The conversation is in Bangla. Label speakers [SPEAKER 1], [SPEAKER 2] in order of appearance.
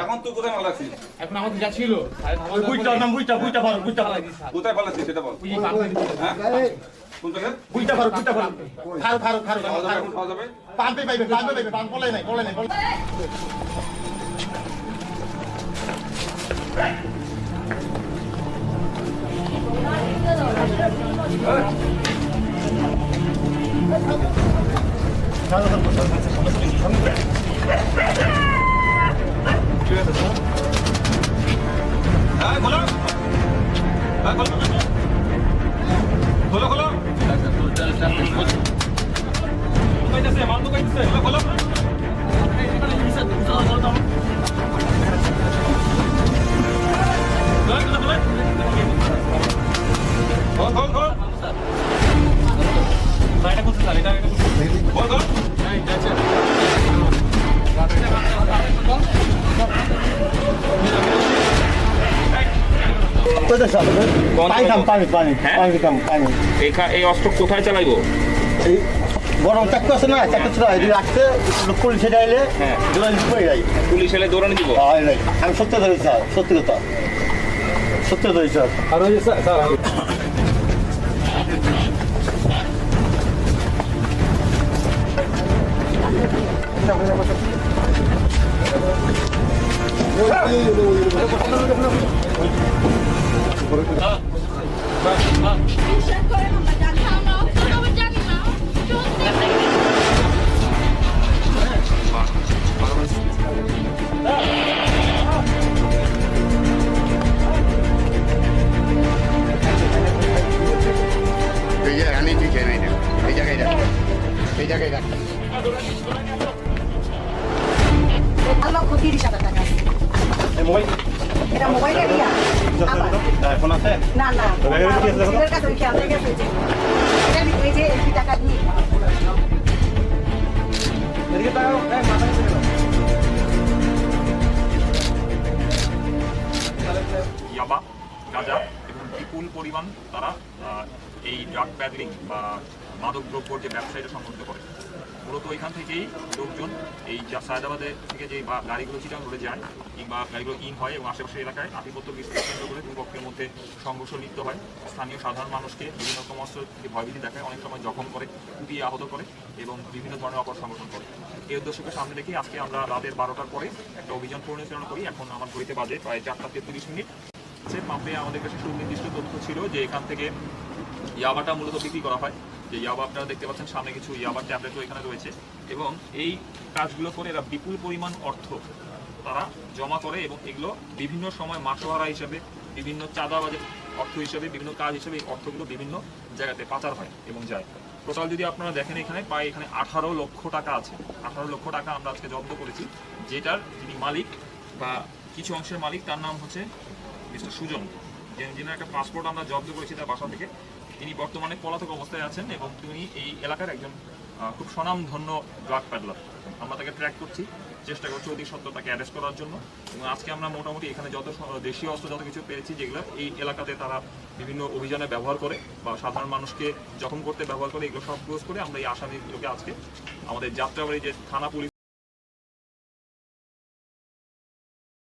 [SPEAKER 1] এখন তুই কোথায় মাল রাখছিস?
[SPEAKER 2] এখন আমাদের যা ছিল
[SPEAKER 1] কোথায় পালাচ্ছিস সেটা বল। হ্যাঁ? কোন জায়গায়? পাওয়া যাবে, এখন পাওয়া যাবে? হ্যাঁ, খোলো। হ্যাঁ, খোলো। খোলো, খোলো। দোকাইতেছে, মাল দোকাইতেছে। খোলো, খোলো।
[SPEAKER 3] এই অস্ত্র কোথায় চালাইবো?
[SPEAKER 4] গরম চাকু আছে না, চাকু ছিল রাখতে পুলিশে যাইলে
[SPEAKER 3] পুলিশ এলে দৌড়ানো দিব।
[SPEAKER 4] আমি সত্য ধরেছি স্যার, সত্যি কথা সত্য ধরেছি স্যার।
[SPEAKER 2] আর ওই যে স্যার
[SPEAKER 4] ফোন আছে
[SPEAKER 5] না না ছেলের কাছে খেয়াল রেখে গেছে এই যে এই টাকা দিয়ে
[SPEAKER 3] ইয়াবা, গাঁজা এবং বিপুল পরিমাণ তারা এই ড্রাগ প্যাডলিং বা মাদক দ্রব্যর যে ব্যবসায়ীরা সংগঠিত করে। মূলত এখান থেকেই লোকজন এই সায়দাবাদে থেকে যে গাড়িগুলো চিটাং রোডে যায় কিংবা গাড়িগুলো ইন হয় এবং আশেপাশের এলাকায় আধিপত্য বিস্তার কেন্দ্র করে দুই পক্ষের মধ্যে সংঘর্ষ লিপ্ত হয়। স্থানীয় সাধারণ মানুষকে বিভিন্ন রকম অস্ত্রকে ভয়ভীতি দেখায়, অনেক সময় জখম করে, কুপিয়ে আহত করে এবং বিভিন্ন ধরনের অপর সংগঠন করে। এই উদ্দেশ্যকে সামনে রেখে আজকে আমরা রাতের 12টার পরে একটা অভিযান পরিচালনা করি। এখন আমার ঘড়িতে বাজে প্রায় 4:33। পাম্পে আমাদের কাছে সুনির্দিষ্ট তথ্য ছিল যে এখান থেকে ইয়াবাটা মূলত বিক্রি করা হয়। যে ইয়াবা আপনারা দেখতে পাচ্ছেন সামনে কিছু ইয়াবার ট্যাবলেটও এখানে রয়েছে এবং এই কাজগুলো করে এরা বিপুল পরিমাণ অর্থ তারা জমা করে এবং এগুলো বিভিন্ন সময় মাসোহারা হিসেবে, বিভিন্ন চাঁদাবাজের অর্থ হিসেবে, বিভিন্ন কাজ হিসেবে এই অর্থগুলো বিভিন্ন জায়গাতে পাচার হয় এবং যায়। টোটাল যদি আপনারা দেখেন এখানে প্রায় 18 লক্ষ টাকা আছে। 18 লক্ষ টাকা আমরা আজকে জব্দ করেছি, যেটার যিনি মালিক বা কিছু অংশের মালিক তার নাম হচ্ছে মিস্টার সুজন, যিনি একটা পাসপোর্ট আমরা জব্দ করেছি তার বাসা থেকে। তিনি বর্তমানে পলাতক অবস্থায় আছেন এবং তিনি এই এলাকার একজন খুব স্বনামধন্য ড্রাগ প্যাডলার। আমরা তাকে ট্র্যাক করছি, চেষ্টা করছি অতি সত্ত্বর তাকে অ্যারেস্ট করার জন্য। এবং আজকে আমরা মোটামুটি এখানে যত দেশীয় অস্ত্র যত কিছু পেয়েছি, যেগুলো এই এলাকাতে তারা বিভিন্ন অভিযানে ব্যবহার করে বা সাধারণ মানুষকে জখম করতে ব্যবহার করে, এগুলো সব ক্লোজ করে আমরা এই আসামিগুলোকে আজকে আমাদের যাত্রাবাড়ি যে থানা পুলিশ